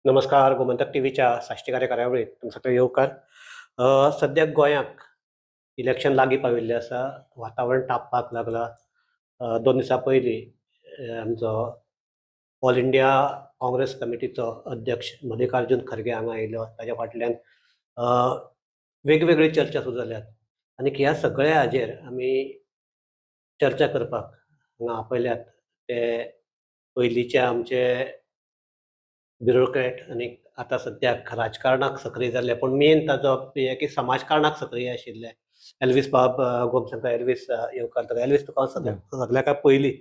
नमस्कार. गोमंतक टीव्हीच्या साश्टीकार कार्यावळीत तुमचो तो येवकार. सद्याक गोंयाक इलेक्शन लागीं पाविल्लें आसा. वातावरण तापपाक लागला. 2 दिसां पयलीं आमचो ऑल इंडिया काँग्रेस कमिटीचो अध्यक्ष मल्लिकार्जुन खरगे हांगा आयिल्लो. ताच्या फाटल्यान अ, वेगवेगळी चर्चा सुरू जाल्यात आनी ह्या सगळ्या हाजेर आमी चर्चा करपाक हांगा आपयल्यात ते पयलींचे आमचे ब्युरोक्रेट आनी आतां सद्याक राजकारणाक सक्रीय जाल्ले, पूण मेन ताचो हें की समाजकारणाक सक्रीय आशिल्ले एल्वीस बाब गोमशंकर एल्वीस येवकार. तर एल्वीस तुका हांव सगल्याक पयलीं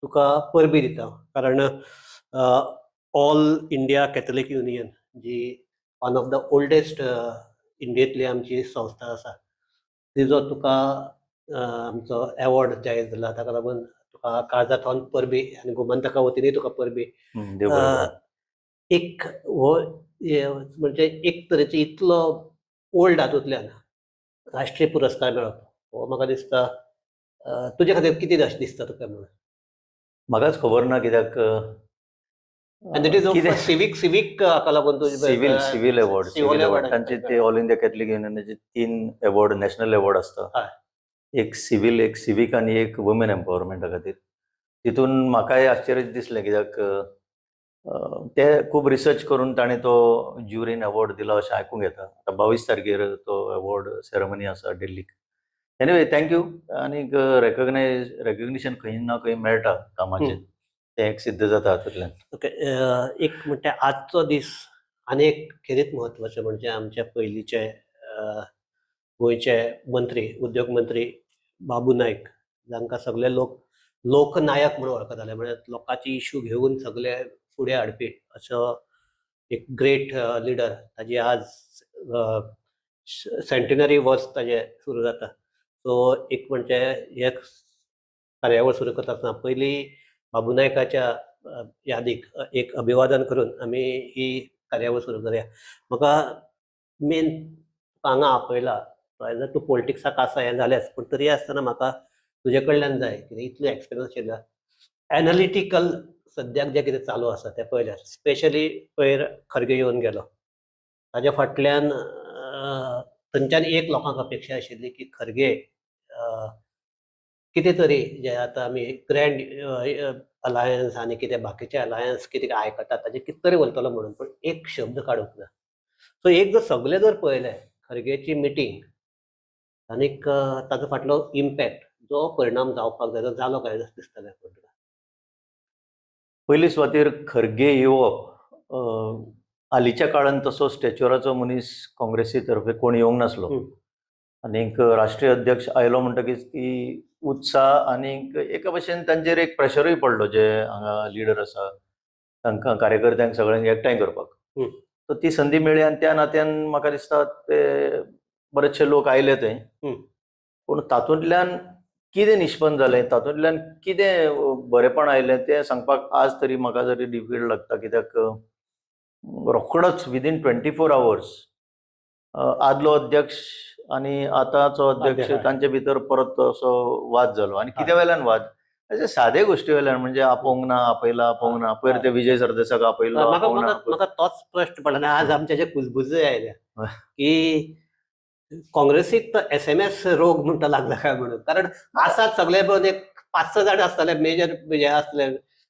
तुका परबी दिता. कारण ऑल इंडिया कॅथलीक युनियन जी वन ऑफ द ओल्डेस्ट इंडियेंतली आमची संस्था आसा, तिजो तुका आमचो एवॉर्ड जाहीर जाला. ताका लागून तुका काळजांत हांव परबी आनी गोमंतका वतीनय तुका परबी. देव बरें करूं. एक हो म्हणजे एक तरेचो इतलो ओल्ड हातूंतल्यान राष्ट्रीय पुरस्कार मेळप हो म्हाका दिसता तुजे खातीर कितें अशें दिसता तुका म्हणून? म्हाकाच खबर ना कित्याक आनी दॅट इज सिवीक हाका लागून सिव्हील अवॉर्ड तांचे ते ऑल इंडिया कॅथलीक युनियनाचे 3 अवॉर्ड नॅशनल अवॉर्ड असता. हय. एक सिव्हील, एक सिवीक आनी एक वुमेन एम्पावरमेंटा खातीर. तितून म्हाकाय आश्चर्य दिसलें कित्याक ते खूब रिसर्च करून ताणें तो ज्युरीन अवॉर्ड दिलो अशें आयकूंक येता. आतां 22 तारखेर तो अवॉर्ड सेरेमनी आसा दिल्लीक. Anyway thank you. आनीक रेकग्निशन खंय ना खंय मेळटा कामाचें, तें एक सिद्ध जाता हातूंतल्यान. ओके. एक म्हणटा आजचो दीस आनी एक खेरीत म्हत्वाचें म्हणजे आमचे पयलींचे गोंयचे मंत्री, उद्योग मंत्री बाबू नायक, जांकां सगळे लोक लोकनायक म्हणून वळखताले. म्हणजे लोकांची इश्यू घेवन सगळे फुडें हाडपी असो एक ग्रेट लिडर. ताजी आज सेंटिनरी वर्स ताजे सुरू जाता. सो एक म्हणजे हे कार्यावळ सुरू करता आसतना पयलीं बाबू नायकाच्या यादीक एक अभिवादन करून आमी ही कार्यावळ सुरू करुया. म्हाका मेन हांगा आपयला जर तूं पॉलिटिक्साक आसा हें जालेंच, पूण तरी आसतना म्हाका तुजे कडल्यान जाय कितें इतलो एक्सपिरियन्स आशिल्लो एनालिटिकल सद्याक जें कितें चालू आसा तें पळयल्यार स्पेशली पयर खरगे येवन गेलो. ताच्या फाटल्यान थंयच्यान एक लोकांक अपेक्षा आशिल्ली की खरगे कितें तरी जे आतां आमी ग्रँड अलायन्स आनी कितें बाकीचे अलायन्स कितें आयकतात ताजें कितें तरी उलयतलो म्हणून, पूण एक शब्द काडूंक ना. सो एक जर सगळे जर पळयलें खरगेची मिटींग आनीक ताजो फाटलो इम्पॅक्ट जो परिणाम जावपाक जाय तो जालो काय दिसतलें तुका? पयली सुवातेर खरगे येवप हालींच्या काळान तसो स्टॅच्युराचो मनीस काँग्रेसी तर्फे कोण येवंक नासलो. आनीक राष्ट्रीय अध्यक्ष आयलो म्हणटकीच ती उत्साह आनीक एका भशेन तांचेर एक प्रेशरूय पडलो जे हांगा लिडर आसा तांकां कार्यकर्त्यांक सगळ्यांक एकठांय करपाक. सो ती संदी मेळ्ळी आनी त्या नात्यान म्हाका दिसता ते बरेचशे लोक आयले थंय. पूण तातूंतल्यान कितें निश्पन्न जालें, तातूंतल्यान कितें बरेपण आयलें तें सांगपाक आज तरी म्हाका जरी डिफिकल्ट लागता. कित्याक रोखडोच विदीन 24 hours आदलो अध्यक्ष आनी आतांचो अध्यक्ष तांचे भितर परत असो वाद जालो. आनी कित्या वेल्यान वाद? अशे सादे गोश्टी वेल्यान, म्हणजे आपोवंक ना, आपयला आपोवंक ना. पयर ते विजय सरदेसाक आपयलो. म्हाका तोच प्रश्न पडला आनी आज आमचे कुजबुजय आयल्या की काँग्रेसीक तो SMS रोग म्हणटा लागला काय म्हणून. कारण आसात सगळे पण एक 5-6 जाण आसतले मेजर हे आसले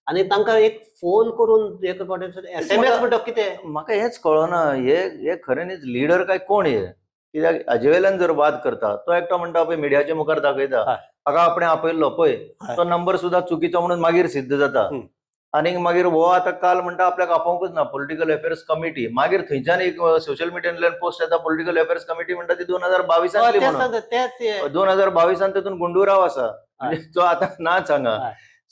आनी तांकां एक फोन करून एक SMS म्हणटा कितें म्हाका हेच कळना. हे खऱ्यांनीच लिडर काय कोण हे? कित्याक हाजे वेल्यान जर वाद करता, तो एकटो म्हणटा पळय मिडियाच्या मुखार दाखयता हाका आपणे आपयल्लो पळय, तो नंबर सुद्धा चुकीचो म्हणून मागीर सिद्ध जाता. आनीक मागीर हो आतां काल म्हणटा आपल्याक आपोवंकूच ना पॉलिटिकल अफेअर्स कमिटी. मागीर थंयच्यान एक सोशल मिडियातल्यान पोस्ट येता पॉलिटिकल अफेअर्स कमिटी म्हणटा ती 2022 म्हणून. 2022 तितून गुंडूराव आसा म्हणजे तो आतां नाच हांगा.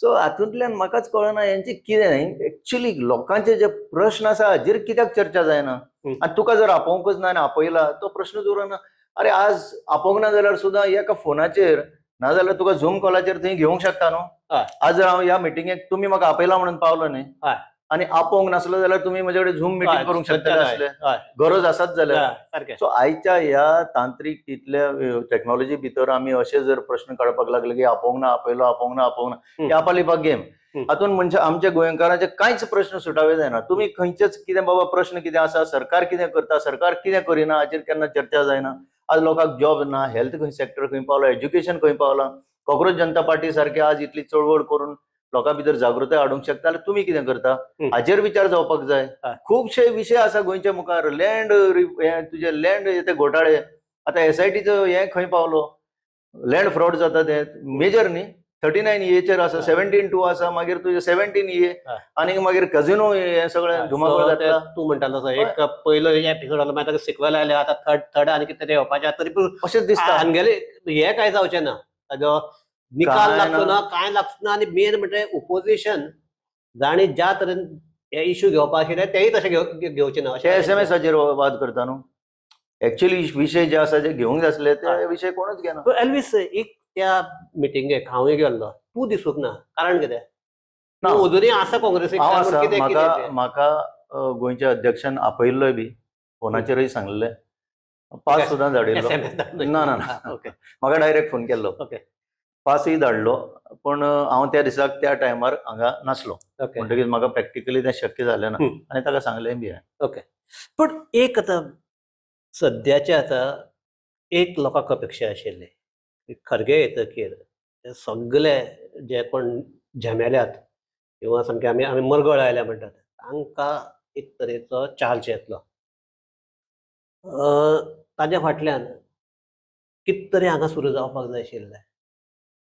सो हातूंतल्यान म्हाकाच कळना हेंचे कितें एक्चुअली लोकांचे जे प्रश्न आसा हाजेर कित्याक चर्चा जायना. आनी तुका जर आपोवंकूच ना आनी आपयला तो प्रश्नच उरना. अरे आज आपोवंक ना जाल्यार सुद्दां एका फोनाचेर नाजाल्यार तुका झूम कॉलाचेर थंय घेवंक शकता न्हू. आज जर हांव ह्या मिटिंगेक तुमी म्हाका आपयला म्हणून पावलो न्ही, आणि आपोवंक नासलो जाल्यार तुम्ही म्हजे कडेन झूम मिटींग करूंक शकताले आसले, गरज आसात जाल्यार. सारकें. सो आयच्या ह्या तांत्रीक तितल्या टेक्नॉलॉजी भितर आमी अशे जर प्रश्न काडपाक लागले की आपोवंक ना, आपयलो ना, हे आपालिपाक गेम. हातून म्हणजे आमच्या गोंयकारांचे कांयच प्रश्न सुटावे जायना. तुम्ही खंयचेच कितें बाबा प्रश्न कितें आसा, सरकार कितें करता, सरकार कितें करिना, हाचेर केन्ना चर्चा जायना. आज लोकांक जॉब ना, हेल्थ सेक्टर खंय पावला, एज्युकेशन खंय पावला. काँग्रेस जनता पार्टी सारखे आज इतली चळवळ करून लोकां भितर जागृताय हाडूंक शकता जाल्यार तुमी कितें करता, हाचेर विचार जावपाक जाय. खुबशे विशय आसा गोंयच्या मुखार. लँड तुजे लँड ते घोटाळे, आतां एसआयटीचो हे खंय पावलो, लँड फ्रॉड जाता ते मेजर न्ही. 39 EAचेर आसा, 17(2) आसा, मागीर तुजे 17 EA, आनी मागीर कझिनो हे सगळें धुमाकूळ जाता. तूं म्हणटालो तसो एक पयलो एपिसोड आसलो, मागीर ताका सिक्वल आयले, आतां थर्ड आनी कितें तरी येवपाचें आसा. तरी पूण अशेंच दिसता. आमगेले हे काय जावचें ना, ताजो निकाल कांय लागचो ना. ना, कांय लागचो ना. आनी मेन म्हणजे ओपोजिशन जाणी ज्या तरेन हे इश्यू घेवपाक आशिल्ले तेय तशे घेवचे ना. ते एसएमएसाचेर वाद करता न्हू. एक्चुअली विशय जे आसा जे घेवंक जाय आसले ते विशय कोणूच घेना. एल्वीस, एक त्या मिटिंगेक हांवूय गेल्लो, तूं दिसूंक ना. कारण कितें? ना. तूं अजुनूय आसा काँग्रेसीक? हांव काय आसा. म्हूण कितें कितें म्हाका गोंयच्या अध्यक्षान आपयल्लोय बी, फोनाचेरय सांगलें, पास सुद्दां धाडिल्लो. SMS धाडलो? ना ना ना, ओके म्हाका डायरेक्ट फोन केल्लो, ओके पासय धाडलो. पण हांव त्या दिसाक त्या टायमार हांगा नासलो, ओके म्हणटकीर म्हाका प्रॅक्टिकली तें शक्य जालें ना. आनी ताका सांगलेंय बी हांवें. ओके. पण एक आतां सद्याचे आतां एक लोकांक अपेक्षा आशिल्ली की खरगे येतकीर ते सगळे जे कोण झेमेल्यात किंवा सामके आमी मरगळ आयल्या म्हणटात तांकां एक तरेचो चार्ज येतलो. ताज्या फाटल्यान कित तरी हांगा सुरू जावपाक जाय आशिल्लें.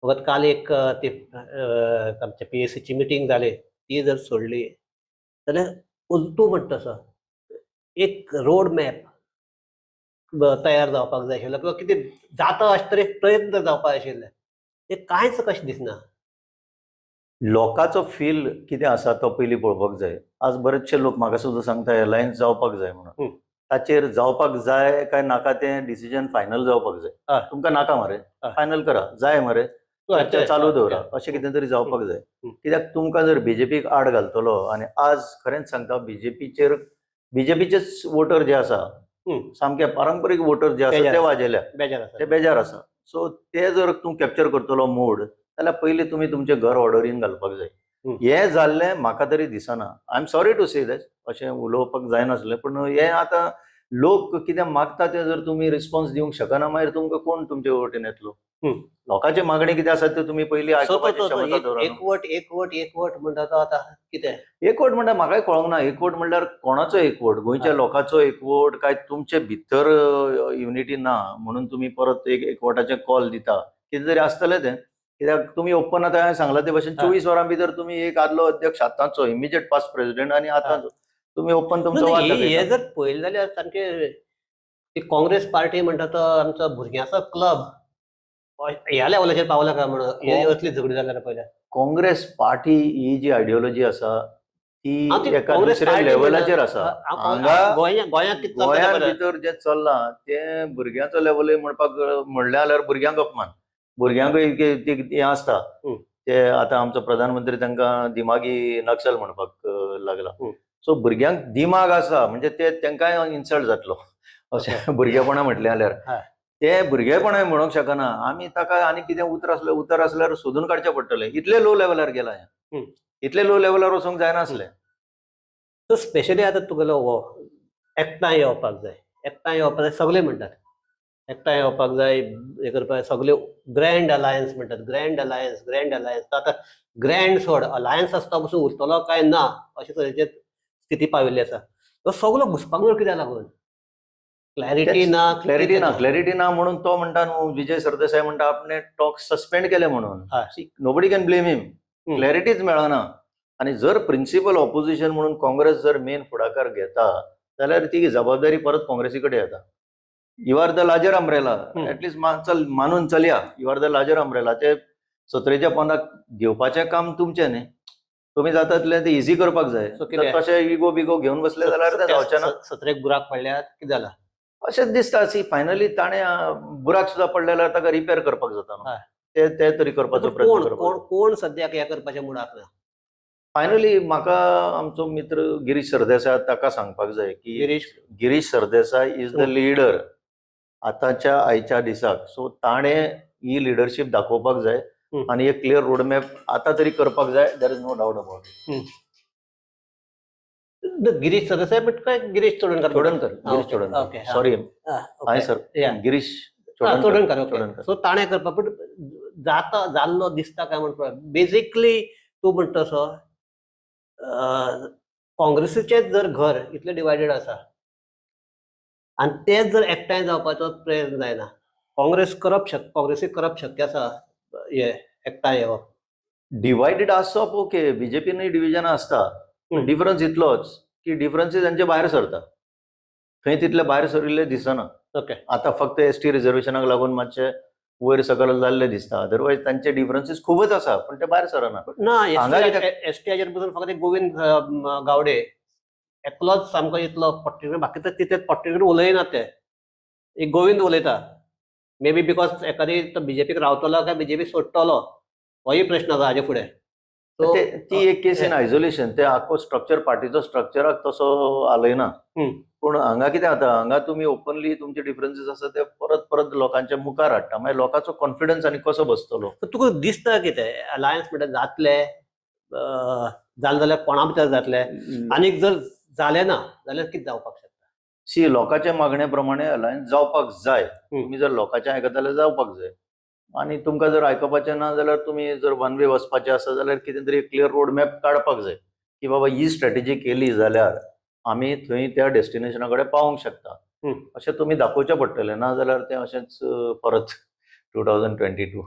फकत काल एक ती आमच्या PSCची मिटींग जाली, ती जर सोडली जाल्यार तूं म्हणटा तसो एक रोड मॅप तयार जावपाक जाय आशिल्लो, किंवा कितें जाता अशे तरेन प्रयत्न जावपाक आशिल्ले. ते कांयच कशें दिसना. लोकांचो फील कितें आसा तो पयलीं पळोवपाक जाय. आज बरेचशे लोक म्हाका सुद्दां सांगता अलायन्स जावपाक जाय म्हणून. ताचेर जावपाक जाय काय नाका तें डिसिजन फायनल जावपाक जाय. तुमकां नाका मरे, फायनल करा. जाय मरे, चर्चा चालू दवरा, अशें कितें तरी जावपाक जाय. कित्याक तुमकां जर बीजेपीक आड घालतलो आनी आज खरेंच सांगता बीजेपीचेच वोटर जे आसा, सामके पारंपरीक वोटर जे आसा ते वाजेल्या, ते बेजार आसा. सो ते जर तूं कॅप्चर करतलो मोड, जाल्यार पयलीं तुमी तुमचें घर ऑर्डरीन घालपाक जाय. हें जाल्लें म्हाका तरी दिसना. I am sorry to say that, अशें उलोवपाक जायनासलें. पण हें आतां लोक कितें मागता तें जर तुमी रिस्पॉन्स दिवंक शकना, मागीर तुमकां कोण तुमचे वोटीन येतलो? लोकांची मागणी कितें आसा ते तुमी पयलीं आयकपाची क्षमता दवरा. एकवट म्हणटा तो आतां कितें? एकवट म्हणल्यार म्हाकाय कळोंक ना. एकवट म्हणल्यार कोणाचो एकवट? गोंयच्या लोकांचो एकवट काय तुमचे भितर युनिटी ना म्हणून तुमी परत एक एकवटाचे कॉल दिता? कितें तरी आसतलें तें. कित्याक तुमी ओपन आतां हांवें सांगलां ते भशेन 24 वरां भितर तुमी एक आदलो अध्यक्ष आतांचो इमिजिएट पास्ट प्रेसिडेंट आनी आतांचो तुमी ओपन तुमचो वाद दाखयता. हे जर पळयलें जाल्यार सामकें ती काँग्रेस पार्टी म्हणटा तो आमचो भुरग्यांचो क्लब ह्या लेवलाचेर पावला काय म्हणून हे असली झगडी जाल्यार पयल्या. काँग्रेस पार्टी ही जी आयडियोलॉजी आसा ती एका दुसऱ्या लेवलाचेर आसा. हांगा गोंयांत कितें गोंयां भितर जें चल्लां तें भुरग्यांचो लेवलय म्हणपाक म्हणलें जाल्यार भुरग्यांक अपमान. भुरग्यांकूय हें आसता. ते आतां आमचो प्रधानमंत्री तांकां दिमागी नक्सल म्हणपाक लागला. सो भुरग्यांक दिमाग आसा म्हणजे ते तांकांय इन्सल्ट जातलो अशें भुरगेपणा म्हटलें जाल्यार. ते भुरगेपणाय म्हणूंक शकना. आमी ताका आनी कितें उतर आसल्यार सोदून काडचें पडटलें. इतले लो लेवलार गेला हें. इतले लो लेवलार वचूंक जायनासलें. सो स्पेशली आतां तुगेलो हो एकठांय येवपाक जाय. एकठांय येवपाक जाय सगळे म्हणटात. एकठांय येवपाक जाय, हे करपाक सगळे ग्रँड अलायन्स म्हणटात. Grand alliance. आतां ग्रँड सोड, अलायन्स आसता पसून उरतलो काय ना अशे तरेचे स्थिती पाविल्ली आसा. तो सगळो घुसपागोळ कित्याक लागून? क्लॅरिटी ना म्हणून तो म्हणटा न्हू, विजय सरदेसाय म्हणटा आपणे टॉक सस्पेंड केले म्हणून. नोबडी कॅन ब्लेम हिम. क्लॅरिटीच मेळना. आनी जर प्रिन्सिपल ऑपोजिशन म्हणून काँग्रेस जर मेन फुडाकार घेता जाल्यार ती जबाबदारी परत काँग्रेसी कडेन येता. You are the larger umbrella. At least मानून चलया. You are the larger umbrella. ते सत्रेच्या पोंदाक घेवपाचें काम तुमचें न्ही. तुमी जाता तितलें ते इझी करपाक जाय. तशें इगो बिगो घेवन बसले जाल्यार तें जावचें ना. सत्रेक बुराक पडल्यात कितें जालां? अशेंच दिसता. फायनली ताणें बुराक सुद्दां पडले जाल्यार ताका रिपेर करपाक जाता न्हू. ते तरी करपाचो प्रयत्न करपाक. कोण सद्याक हें करपाचें मुडाक ना? फायनली म्हाका आमचो मित्र गिरीश सरदेसाय ताका सांगपाक जाय की Girish Sardesai is the leader आतांच्या आयच्या दिसाक. सो ताणे ही लिडरशीप दाखोवपाक जाय आणि एक क्लियर रोडमॅप आता तरी करपाक जाय. There is no doubt about it. Girish Sardesai but काय Girish Chodankar Girish Chodankar sorry hi sir Girish Chodankar. So ताणे करपाक बट जाल्लो दिसता काय म्हणटा बेसिकली तूं म्हणटा तसो काँग्रेसीचेच जर घर इतलें डिवायडेड आसा आनी तेच जर एकठांय जावपाचो प्रयत्न जायना, काँग्रेसीक करप शक्य आसा हे एकठांय येवप. डिवायडेड आसप ओके, बीजेपीनूय डिव्हिजनां आसता. डिफरन्स इतलोच की डिफरन्सीस तांचे भायर सरता. थंय तितले भायर सरिल्ले दिसना. ओके, आता फक्त एसटी रिझर्वेशनाक लागून मातशे वयर सकयल जाल्ले दिसता. अदरवायज तांचे डिफरन्सीस खूबच आसा पण ते भायर सरना. ना एसटीआचेर पसून फक्त एक गोविंद गावडे एकलोच सामको इतलो पर्टिक्युलर, बाकी तर तिथे पर्टिक्युलर उलयनात ते. एक गोविंद उलयता, मे बी बिकॉज एखादी तो बीजेपीक रावतलो काय बीजेपी सोडटलो होय प्रश्न आसा हाजे फुडें. ती एक केस इन आयसोलेशन. ते आख्खो स्ट्रक्चर पार्टीचो स्ट्रक्चराक तसो आलयना. पूण हांगा कितें जाता, हांगा तुमी ओपनली तुमचे डिफरन्सीस आसा ते परत परत लोकांच्या मुखार हाडटा. मागीर लोकांचो कॉन्फिडन्स आनी कसो बसतलो. तुका दिसता कितें अलायन्स म्हणटा जातले, जालें जाल्यार कोणा भितर जातले, आनीक जर जालें ना जाल्यार कितें जावपाक शकता? सी लोकांच्या मागणे प्रमाणे अलायन्स जावपाक जाय. तुमी जर लोकांचें आयकता जाल्यार जावपाक जाय. आनी तुमकां जर आयकपाचें ना जाल्यार तुमी जर वन वे वचपाचें आसा जाल्यार कितें तरी क्लियर रोड मॅप काडपाक जाय की बाबा ही स्ट्रॅटेजी केली जाल्यार आमी थंय त्या डेस्टिनेशना कडेन पावूंक शकता. अशें तुमी दाखोवचें पडटलें, ना जाल्यार तें अशेंच परत 2022.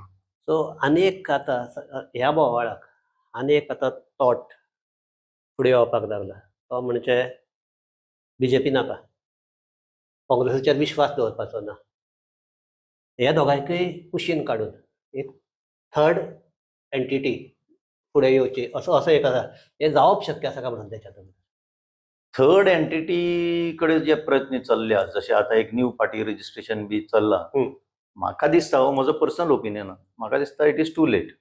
सो आनी एक आतां ह्या बोवाळाक आनी एक आतां थॉट फुडें येवपाक लागला, तो म्हणजे बीजेपी नाका, काँग्रेसीचेर विश्वास दवरपाचो ना. ह्या दोगांयकय कुशीन काडून एक थर्ड एंटिटी फुडें येवची असो एक आसा. हे जावप शक्य आसा काय म्हणून त्याच्यात थर्ड एंटिटी कडेन जे प्रयत्न चल्ल्या, जशें आतां एक न्यू पार्टी रजिस्ट्रेशन बी चल्लां, म्हाका दिसता, हो म्हजो पर्सनल ओपिनियन, म्हाका दिसता इट इज टू लेट.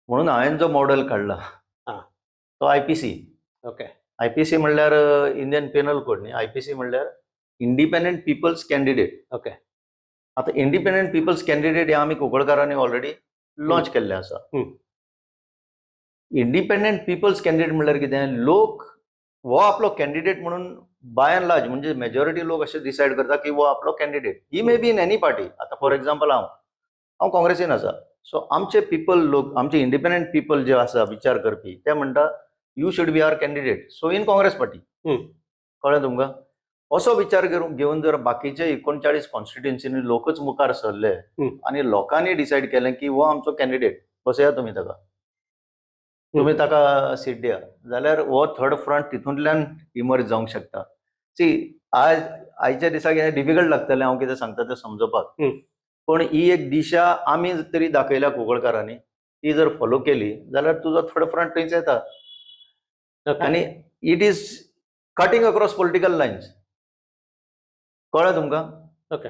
म्हणून हांवें जो मॉडेल काडला तो आयपीसी. ओके, आयपीसी म्हणल्यार इंडियन पेनल कोड न्ही, आयपीसी म्हणल्यार इंडिपेंडंट पीपल्स कॅन्डिडेट. ओके, आता इंडिपेंडंट पीपल्स कॅन्डिडेट हे आमी कोंकणकारांनी ऑलरेडी लॉन्च केल्लें आसा. इंडिपेंडंट पीपल्स कॅन्डिडेट म्हणल्यार कितें, लोक हो आपलो कॅन्डिडेट म्हणून बाय एंड लार्ज म्हणजे मेजॉरिटी लोक अशें डिसायड करता की हो आपलो candidate. He may be in any party. आता फॉर एक्झाम्पल हांव काँग्रेसीन आसा. सो आमचे पीपल लोक, आमचे इंडिपेंडंट पीपल जे आसा विचार करपी, ते म्हणटा you should be our candidate, so in Congress party. कळ्ळें तुमकां? असो विचार घेवन जर बाकीचे 39 कॉन्स्टिट्युएन्सीनी लोकच मुखार सरले आनी लोकांनी डिसायड केलें की हो आमचो कॅन्डिडेट, बसया तुमी ताका, तुमी ताका सीट दिया, जाल्यार हो थर्ड फ्रंट तितूंतल्यान इमर्ज जावंक शकता. सी आयच्या दिसाक हें डिफिकल्ट लागतलें हांव कितें सांगता तें समजोवपाक. पण ही एक दिशा आमी तरी दाखयल्या कोंकणकारांनी, ती जर फॉलो केली जाल्यार तुजो थर्ड फ्रंट थंयच येता. आनी it is cutting across political lines. कळ्ळें तुमकां? ओके.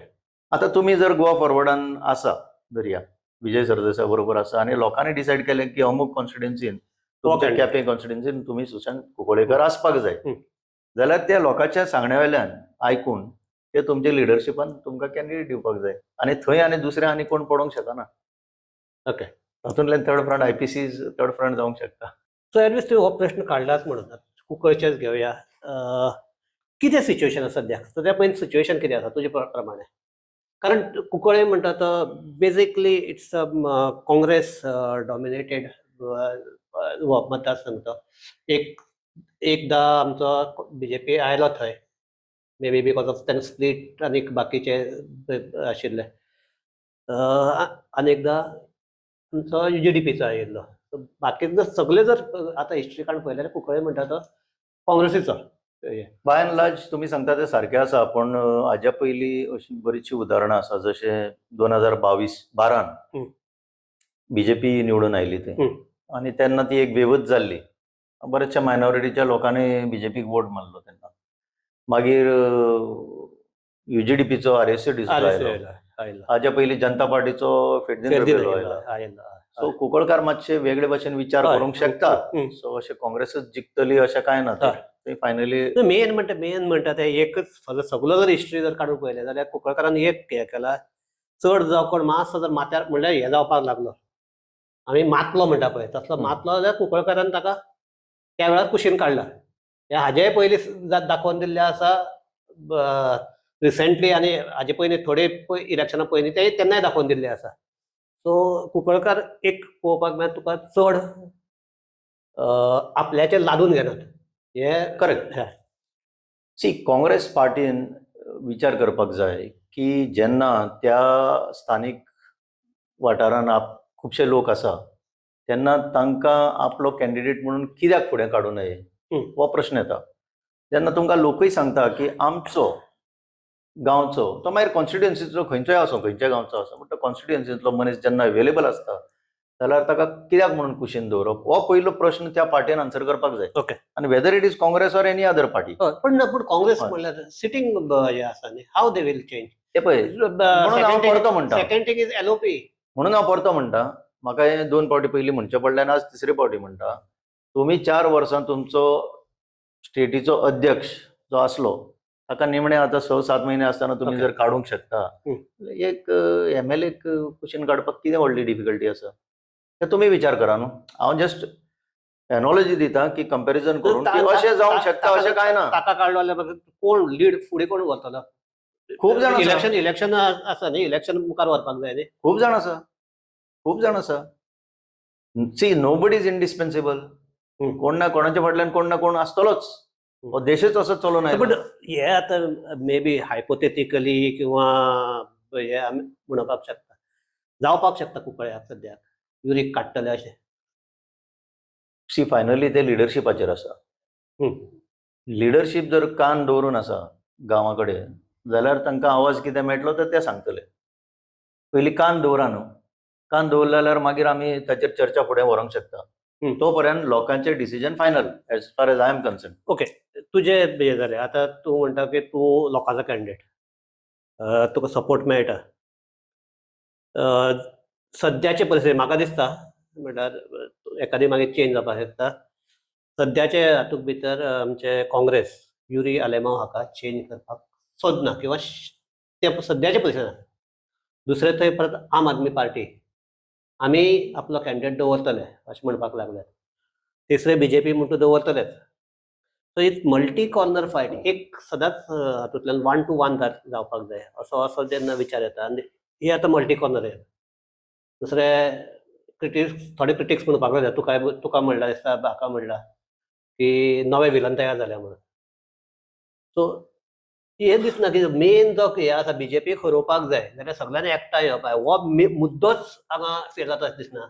आता तुमी जर गोवा फॉरवर्डान आसा, धरया विजय सरदेसाय बरोबर आसा, आनी लोकांनी डिसायड केलें की अमूक कॉन्स्टिट्युएन्सीन, तुमच्या केपें कॉन्स्टिट्युएन्सीन तुमी सुशांत कुंकळयेकर आसपाक जाय, जाल्यार त्या लोकांच्या सांगण्या वयल्यान आयकून ते तुमच्या लिडरशिपान तुमकां कॅन्डिडेट दिवपाक जाय. आनी थंय आनी दुसरे आनी कोण पडोवंक शकना. ओके, तातूंतल्यान third front IPC third front जावंक शकता. सो एटलीस्ट तुवें हो प्रश्न काडलाच म्हणून कुंकळचेच घेवया. कितें सिच्युएशन आसा सद्याक? सद्या पयलीं सिच्युएशन कितें आसा तुजे प्रमाणे? कारण कुंकळे म्हणटा तो बेसिकली इट्स काँग्रेस डॉमिनेटेड मतदारसंघ तो. एकदा आमचो बीजेपी आयलो थंय, मे बी बिकॉज ऑफ तेन्ना स्प्लीट आनीक बाकीचे आशिल्ले. आनी एकदा आमचो UJDPचो आयिल्लो. बाकी जर सगळे जर आतां हिस्ट्री काडून पळयल्यार कुंकळे म्हणटा तो काँग्रेसीचो. बाय एंड लार्ज तुमी सांगता ते सारकें आसा, पण हाज्या पयलीं अशीं बरीचशीं उदाहरणां आसा. जशें 2012 बीजेपी निवडून आयली थंय, आनी तेन्ना ती एक वेवच जाल्ली. बऱ्याचशा मायनॉरिटीच्या लोकांनी बीजेपीक वोट मारलो तेन्ना. मागीर UJDPचो RSC आयलो. हाज्या पयलीं जनता पार्टीचो फेर्देंद्र आयलो. सो कुंकळकार मातशे वेगळे भशेन विचार हय. करूंक शकता. सो अशें काँग्रेसच जिखतली अशें काय ना हय. ते फायनली मेन म्हणटा ते एकच सगळो जर हिस्ट्री जर काडून पळयलें जाल्यार कुंकळकारान एक हें केला, चड जावं कोण मातसो जर माथ्यार म्हणल्यार हें जावपाक लागलो, आमी मातलो म्हणटा पळय तसलो मातलो जाल्यार कुंकळकारान ताका त्या वेळार कुशीन काडला. हें हाजेय पयलीं दाखोवन दिल्लें आसा रिसंटली, आनी हाजे पयलीं थोडे इलेक्शना पयलीं तेय तेन्नाय दाखोवन दिल्लें आसा. सो कुंकळकार एक पळोवपाक मेळटा तुका चड आपल्याचेर लादून घेनात. हें करेक्ट. सी काँग्रेस पार्टीन विचार करपाक जाय की जेन्ना त्या स्थानीक वाठारान खुबशे लोक आसा तेन्ना तांकां आपलो कॅन्डिडेट म्हणून कित्याक फुडें काडूं नये हो प्रश्न येता. जेन्ना तुमकां लोकूय सांगता की आमचो गांवचो तो मागीर कॉन्स्टिट्युएन्सीचो खंयचोय आसूं, खंयच्या गांवचो आसूं, बट तो कॉन्स्टिट्युएन्सींतलो मनीस जेन्ना अवेलेबल आसता जाल्यार ताका कित्याक म्हणून कुशीन दवरप हो पयलो प्रश्न त्या पार्टीन आन्सर करपाक जाय. ओके. आनी whether it is Congress or any other party. पण काँग्रेस हय. म्हणल्यार सिटींग हें आसा न्ही, हाव दे वील चेंज. ते पळय म्हणून हांव परतो म्हणटा सेकंड थिंग इज एलओपी. म्हणून हांव परतो म्हणटा म्हाका हे 2 फावटी पयलीं म्हणचें पडलें आनी आज तिसरे फावटी म्हणटा तुमी 4 वर्सां तुमचो स्टेटीचो अध्यक्ष जो आसलो ताका निमणे आतां 6-7 म्हयने आसतना तुमी Okay. जर काडूंक शकता एक MLA कुशीन काडपाक कितें व्हडली डिफिकल्टी आसा ते तुमी विचार करा न्हू. हांव जस्ट एनॉलॉजी दिता की कंपॅरिजन करून की अशें जावंक शकता अशें काय ना. ताका काडलो जाल्यार कोण लीड फुडें कोण व्हरतलो? खूब जाण आसा. इलेक्शन आसा न्ही, इलेक्शन मुखार व्हरपाक जाय न्ही. खूब जाण आसा. See nobody is indispensable. कोण ना कोणाच्या फाटल्यान कोण ना कोण आसतलोच. हो देशच असो चलून बट आयला. हे आतां मे बी हायपोथेटिकली किंवा हे आमी म्हणपाक शकता, जावपाक शकता कुंकळ्याक सद्याक युरीक काडटले अशें. सी फायनली ते लिडरशिपाचेर आसा. लिडरशीप जर कान दवरून आसा गांवा कडेन जाल्यार तांकां आवाज कितें मेळटलो तर ते सांगतले. पयलीं कान दवरा न्हू. कान दवरले जाल्यार मागीर आमी ताचेर चर्चा फुडें व्हरूंक शकता. तो पर्यंत लोकांचें decision final as far as I am concern. Okay. तुजें हें जालें. आतां तूं म्हणटा की तूं लोकांचो कॅन्डिडेट, तुका सपोर्ट मेळटा. सद्याचे परिस्थितींत म्हाका दिसता म्हणल्यार एकादी मागीर चेंज जावपाक शकता. सद्याचे हातूंत भितर आमचे काँग्रेस युरी आलेमांव हाका चेंज करपाक सोदना किंवा ते सद्याचे परिस्थितींत. दुसरे थंय परत आम आदमी पार्टी आमी आपलो कॅन्डिडेट दवरतले अशें म्हणपाक लागल्यात. तिसरे बीजेपी म्हणटा दवरतलेच. So it's multi corner fight. एक सदांच हातूंतल्यान 1 to 1 जावपाक जाय असो जेन्ना विचार येता आनी ही आतां मल्टी कॉर्नर येता. दुसरे थोडे क्रिटिक्स म्हणपाक लागले तुका म्हणला दिसता, म्हाका म्हणला की नवे विलन तयार जाल्या म्हणून. सो हें दिसना की मेन जो हें आसा बीजेपीक हरोवपाक जाय जाल्यार सगळ्यांनी एकठांय येवपाक जाय. हो मुद्दोच हांगा फेल जाता अशें दिसना.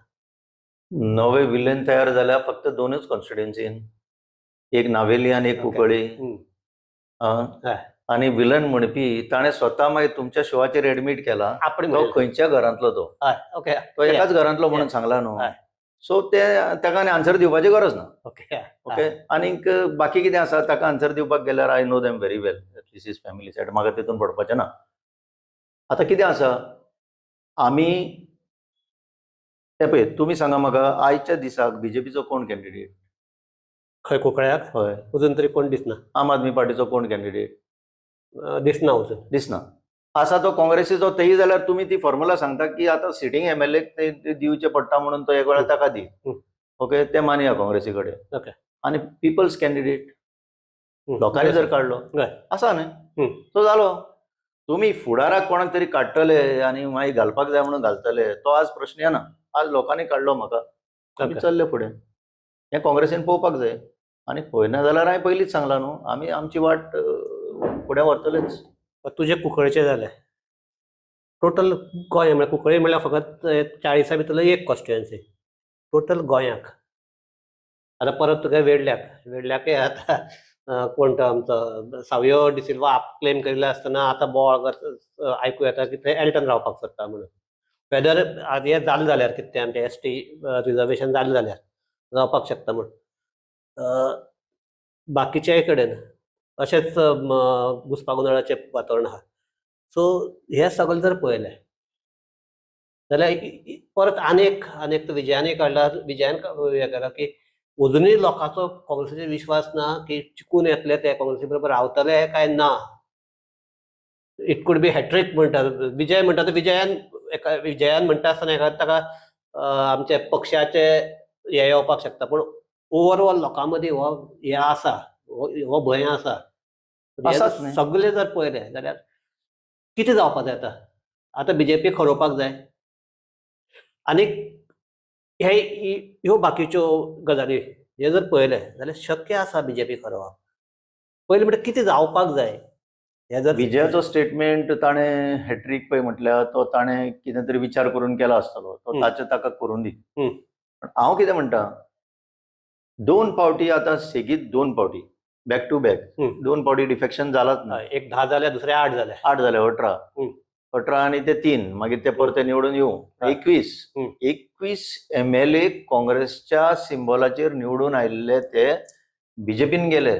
नवे विलेन तयार जाल्यार फक्त 2च कॉन्स्टिट्युएन्सीन, एक नावेली आनी एक कुंकळ्ळी. हय. आनी विलन म्हणपी ताणें स्वता मागीर तुमच्या शोआचेर एडमीट केला आपण तो खंयच्या घरांतलो तो हय. ओके. तो एकाच घरांतलो म्हणून सांगला न्हू. हय. सो ते ताका आनी आन्सर दिवपाची गरज ना. ओके. ओके. आनीक बाकी कितें आसा ताका आन्सर दिवपाक गेल्यार I know them very well. This is family side. म्हाका तितून पडपाचें ना. आतां कितें आसा आमी ते पळय तुमी सांगा म्हाका आयच्या दिसाक बीजेपीचो कोण कॅन्डिडेट? खंय कुंकळ्याक हय. अजून तरी कोण दिसना. आम आदमी पार्टीचो कोण कॅन्डिडेट? दिसना अजून. दिसना. आसा तो काँग्रेसीचो तेही जाल्यार तुमी ती फॉर्म्युला सांगता की आतां सिटींग MLA ते दिवचे पडटा म्हणून तो एक वेळा ताका दी. ओके. ते मानया काँग्रेसी कडेन. ओके. आनी पिपल्स कॅन्डिडेट लोकांनी जर काडलो आसा न्ही तो जालो. तुमी फुडाराक कोणाक तरी काडटले आनी मागीर घालपाक जाय म्हणून घालतले तो आज प्रश्न येना. आज लोकांनी काडलो म्हाका आमी चल्ले फुडें. हें काँग्रेसीन पळोवपाक जाय. आनी पळयना जाल्यार हांवें पयलींच सांगलां न्हू आमी आमची वाट फुडें व्हरतलेच. तुजे कुंकळ्ळेचे जाले. टोटल गोंय म्हळ्यार कुंकळ्ळी म्हळ्यार फकत 40 भितरलो एक कॉन्स्टिट्युएन्सी टोटल गोंयाक. आतां परत तुका वेडल्याकय आतां कोण तो आमचो सावयो डिसिल्वा क्लेम करिल्लो आसतना आतां बोवाळ आयकूं येता की थंय एल्टन रावपाक सोदता म्हणून. वेदर हें जालें जाल्यार कितें तें आमचें ST रिजर्वेशन जालें जाल्यार जावपाक शकता म्हूण. बाकीच्याय कडेन अशेंच घुसपागोंदळाचें वातावरण आहा. सो हें सगळें जर पळयलें जाल्यार परत आनेक तो विजयान हें केला की अजुनूय लोकांचो काँग्रेसीचेर विश्वास ना की चिकून येतले ते काँग्रेसी बरोबर रावतले काय ना. इट कूड बी हॅट्रीक म्हणटा विजय म्हणटा तो विजयान म्हणटा आसतना ताका आमचे पक्षाचे हे येवपाक शकता, पूण ओवरऑल लोकां मदीं हो हे आसा, हो भंय आसा. आसाच न्ही. सगळे जर पळयलें जाल्यार कितें जावपाक जाय आतां बीजेपी खरोवपाक जाय आनीक ह्यो बाकीच्यो गजाली हे जर पळयले जाल्यार शक्य आसा बीजेपी खरोवप. पयलीं म्हणटा कितें जावपाक जाय हे जर विजयाचो स्टेटमेंट ताणें हॅट्रीक पळय म्हटल्यार तो ताणें कितें तरी विचार करून केला आसतलो, तो ताका करून दी. पण हांव कितें म्हणटा, 2 फावटी आतां सेगीत 2 फावटी बॅक टू बॅक 2 फावटी डिफेक्शन जालाच ना. एक 10 जाले, दुसरे 8 जाले. 8 जाले, 18 आणि ते 3 मागीर ते परते निवडून येवं 21 MLA काँग्रेसच्या सिंबॉलाचेर निवडून आयिल्ले ते बीजेपीन गेले.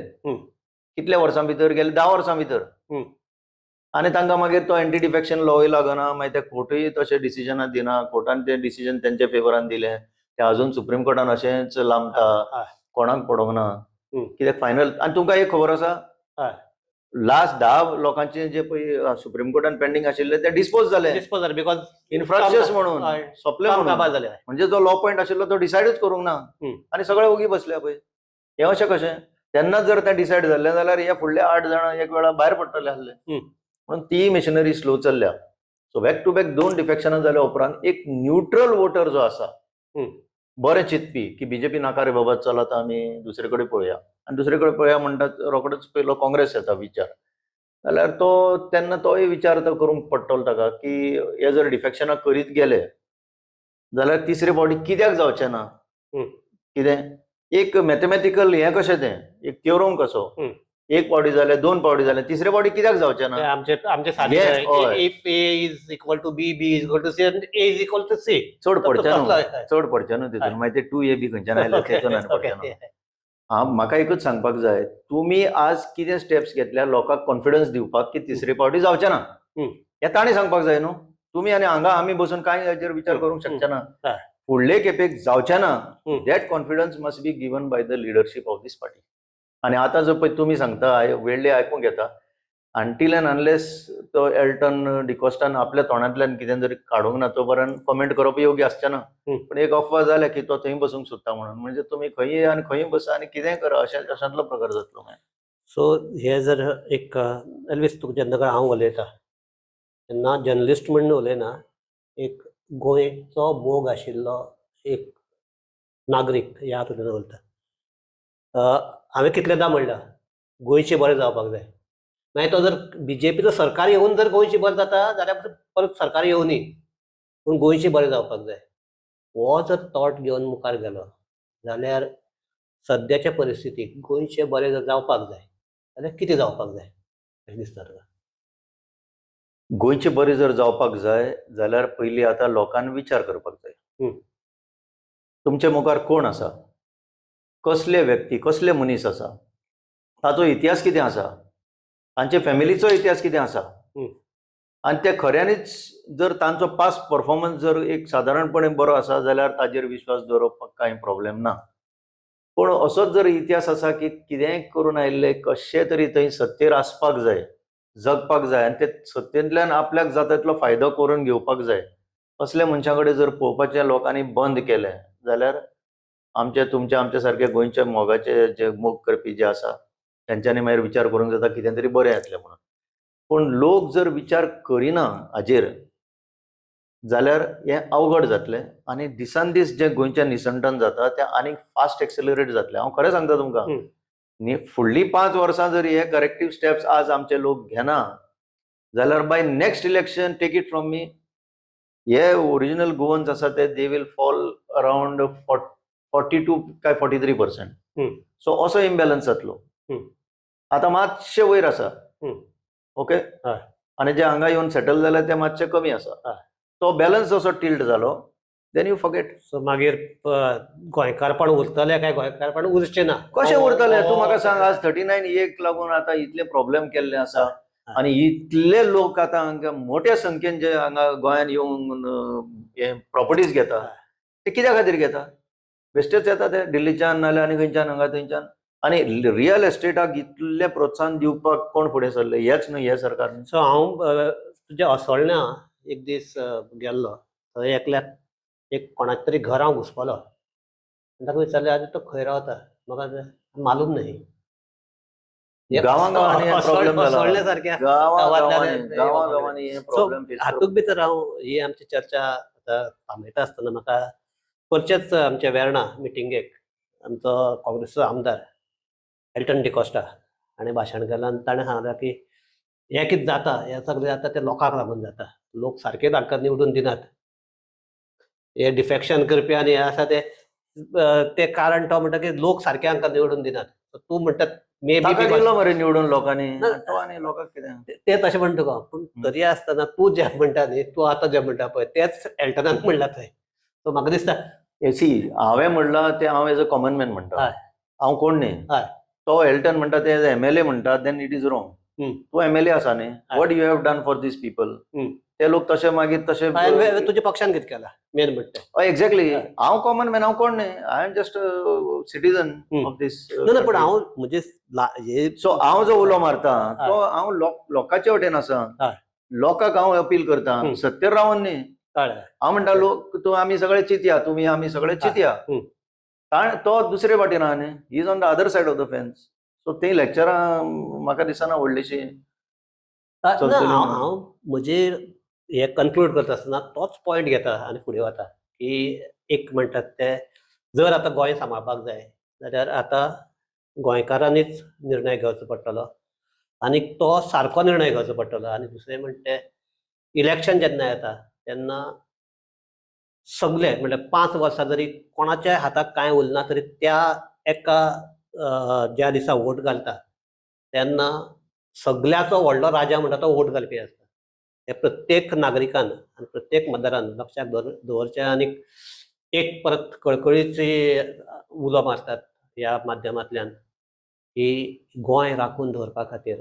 कितल्या वर्सां भितर गेले? 10 वर्सां भितर. आनी तांकां मागीर तो एंटी डिफेक्शन लॉय लागना, मागीर ते कोर्टूय तशें डिसिजनां दिना, कोर्टान तें डिसिजन तेंच्या फेवरान दिलें, ते अजून सुप्रीम कोर्टान अशेंच लांबता, कोणाक पडोंक ना. कित्याक फायनल आनी तुमकां एक खबर आसा, लास्ट 10 लोकांचे जे पळय सुप्रीम कोर्टान पेंडींग आशिल्ले ते डिस्पोज जाले बिकॉज इन्फ्रास्ट्रक्चर्स म्हणून सोंपले म्हणून. म्हणजे जो लॉ पॉयंट आशिल्लो तो डिसायडूच करूंक ना आनी सगळे ओगी बसल्या पळय. हे अशें कशें? तेन्नाच जर तें डिसायड जाल्लें जाल्यार हे फुडले 8 जाणां एक वेळा भायर पडटले आसले. म्हणून ती मेशिनरी स्लो चल्ल्या. सो बॅक टू बॅक 2 डिफेक्शनां जाल्या उपरांत एक न्यूट्रल वोटर जो आसा, बरें चिंतपी की बीजेपी नाका रे बाबा, चलत आमी दुसरे कडेन पळोवया, आनी दुसरे कडेन पळोवया म्हणटात रोखडोच पयलो काँग्रेस येता विचार. जाल्यार तो तेन्ना तोय विचार तो करूंक पडटलो ताका की हे जर डिफेक्शनां करीत गेले जाल्यार तिसरे फावटी कित्याक जावचें ना. कितें एक मॅथमॅटिकल हें कशें तें एक थियोरम कसो, एक फावटी जाले, 2 फावटी जाले, तिसरे फावटी कित्याक जावचें ना. आमचे सादे if A is equal to B, B is equal to C, A is equal to C. चड पडचें न्हू तितून. मागीर ते 2a बी खंयच्यान आयले तेतून आनी पडचें ना. म्हाका एकूच सांगपाक जाय, तुमी आज कितें स्टेप्स घेतल्या लोकांक कॉन्फिडन्स दिवपाक की तिसरे फावटी जावचें ना, हें ताणी सांगपाक जाय न्हू. तुमी आनी हांगा आमी बसून कांय हेचेर विचार करूंक शकचे ना. फुडले खेपेक जावचें ना, that confidence must be given by the leadership of this party. आनी आतां जो पळय तुमी सांगता, वेळ्ळे आयकूंक येता, अनटील अँड अनलेस तो एल्टन डिकॉस्टान आपल्या तोंडांतल्यान कितें जरी काडूंक ना तो पर्यंत कमेंट करप योग्य आसचें ना. पण एक अफवा जाल्या की तो थंय बसूंक सोदता म्हणून. म्हणजे तुमी खंय आनी खंय बसा आनी कितेंय करा अशांतलो प्रकार जातलो. सो हे जर एक एल्वीस तुका जेन्ना हांव उलयता तेन्ना जर्नलिस्ट म्हणून उलयना, एक गोंयचो मोग आशिल्लो एक नागरीक ह्या हातूंतल्यान उलयता. हांवें कितलेंदा म्हणलां गोंयचें बरें जावपाक जाय. मागीर तो जर बीजेपीचो सरकार येवन जर गोंयचें बरें जाता जाल्यार परत सरकार येवनी, पूण गोंयचें बरें जावपाक जाय. हो जर थॉट घेवन मुखार गेलो जाल्यार सद्याच्या परिस्थितीक गोंयचें बरें जर जावपाक जाय जाल्यार कितें जावपाक जाय अशें दिसता तुका? गोंयचें बरें जर जावपाक जाय जाल्यार पयलीं आतां लोकांनी विचार करपाक जाय. तुमचे मुखार कोण आसा, कसले व्यक्ती, कसले मनीस आसा, ताचो इतिहास कितें आसा, तांचे फॅमिलीचो इतिहास कितें आसा, आनी ते खऱ्यांनीच जर तांचो पास्ट परफॉर्मन्स जर एक सादारणपणे बरो आसा जाल्यार ताजेर विश्वास दवरपाक कांय प्रॉब्लेम ना. पूण असोच जर इतिहास आसा की कितेंय करून आयिल्ले, कशे तरी थंय सत्तेर आसपाक जाय, जगपाक जाय आनी ते सत्तेंतल्यान आपल्याक जाता तितलो फायदो करून घेवपाक जाय, असल्या मनशां कडेन जर पळोवपाचें लोकांनी बंद केलें जाल्यार आमच्या सारके गोंयच्या मोगाचे जे मोग करपी जे आसा तेंच्यांनी मागीर विचार करूंक जाता कितें तरी बरें येतलें म्हणून. पूण लोक जर विचार करिना हाजेर जाल्यार हें अवघड जातलें आनी दिसान दीस जें गोंयच्या निसंटन जाता तें आनीक फास्ट एक्सेलरेट जातलें. हांव खरें सांगता तुमकां, फुडलीं 5 वर्सां जर हे करेक्टीव स्टेप्स आज आमचे लोक घेना जाल्यार by next election, take it from me, हे ओरिजिनल गोवन्स आसा ते दे वील फॉल अरावंड 42 काय 43%. सो असो इम्बॅलन्स जातलो. आतां मातशे वयर आसा, ओके, आनी जे हांगा येवन सेटल जाले ते मातशे कमी आसा. तो बॅलन्स जसो टिल्ट जालो देन यू फॉरगेट. सो मागीर गोंयकारपण उरतलें काय गोंयकारपण उरचें ना? कशें उरतलें तूं म्हाका सांग. आज 39A लागून आतां इतले प्रॉब्लेम केल्ले आसा आणि इतले लोक आता हांगा मोठ्या संख्येन जे हांगा गोंयांत येवन हे प्रॉपर्टीज घेता ते कित्या खातीर घेता? बेश्टेच येता ते दिल्लीच्यान नाल्यार आनी खंयच्यान हांगा थंयच्यान. आणि रियल एस्टेटाक इतले प्रोत्साहन दिवपाक कोण फुडें सरले? हेच न्हय हे सरकार. सो हांव तुज्या असोळण्या एक दीस गेल्लो. थंय एकल्याक एक कोणाचे तरी घर हांव घुसपलो. ताका विचारलें आरे तो खंय रावता? म्हाका मालूम नाही. गांवांनी हे प्रॉब्लेम जाला. असोळण्यासारक्या गांवांनी हे सो प्रॉब्लेम फेस हातूंत भितर हांव ही आमची चर्चा आतां थांबयता आसतना म्हाका परचेच आमच्या वेर्णा मिटिंगेक आमचो काँग्रेसचो आमदार एल्टन डिकोस्टा हाणें भाशण केलां आनी ताणें सांगलें की हें कितें जाता, हें सगळें जाता तें लोकांक लागून जाता. लोक सारके तांकां निवडून दिनात. हे डिफेक्शन करपी आनी हें आसा ते कारण तो म्हणटा की लोक सारके हांकां निवडून दिनात. तूं म्हणटा मे ताका बी दिलो मरे निवडून लोकांनी. ना. तो आनी लोकांक कितें? ते तशें म्हणटा गो. पूण तरी आसतना तूं जें म्हणटा न्ही, तूं आतां जें म्हणटा पळय तेंच एल्टनान म्हणलां थंय. सो म्हाका दिसता हांवें म्हणलां ते हांव एज अ कॉमन मॅन म्हणटा. हय. हांव कोण न्ही. हय. तो एल्टन म्हणटा ते एमएलए म्हणटा देन इट इज रॉंग. तूं एमएलए आसा न्ही. What you have done for these people? ते लोक तशे मागीर तशे तुज्या पक्षान कितें केलां मेन म्हणटा एक्झॅक्टली. हांव कॉमन मॅन, हांव कोण न्ही. I am just citizen of this. ना पूण हांव म्हणजे सो हांव जो उलो मारता तो हांव लोकांचे वटेन आसा. हय. लोकांक हांव अपील करता. सत्तेर रावन न्ही. कळ्ळें. हांव म्हणटा लोक तूं आमी सगळे चिंतया, तुमी आमी सगळे चिंतया. कारण तो दुसरे वाटेन आहा न्ही. He is on the other side of the fence. So ती लेक्चरां म्हाका दिसना व्हडलीशी. हांव म्हजे हे कन्क्लूड करता आसतना तोच पॉयंट घेता आनी फुडें वता की एक म्हणटात ते जर आतां गोंय सांबाळपाक जाय जाल्यार आतां गोंयकारांनीच निर्णय घेवचो पडटलो आनी तो सारको निर्णय घेवचो पडटलो. आनी दुसरें म्हणटा तें इलेक्शन जेन्ना येता तेन्ना सगळे म्हणजे 5 वर्सां जरी कोणाच्याय हाताक कांय उरना तरी त्या एका ज्या दिसा वोट घालता तेन्ना सगळ्याचो व्हडलो राजा म्हणटा तो वोट घालपी आसता. हे प्रत्येक नागरिकान आनी प्रत्येक मतदारान लक्षात दवरचें. आनी एक परत कळकळीची उलो मारतात ह्या माध्यमांतल्यान की गोंय राखून दवरपा खातीर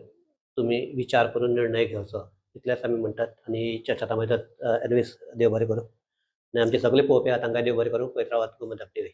तुमी विचार करून निर्णय घेवचो इतलेंच आमी म्हणटात. आनी चर्चा थांबयतात. एनवेज देव बरें करूं. आनी आमचे सगळे पळोवपी आहा तांकां देव बरें करूं. पळयत रावात गोमंतक टीव्ही.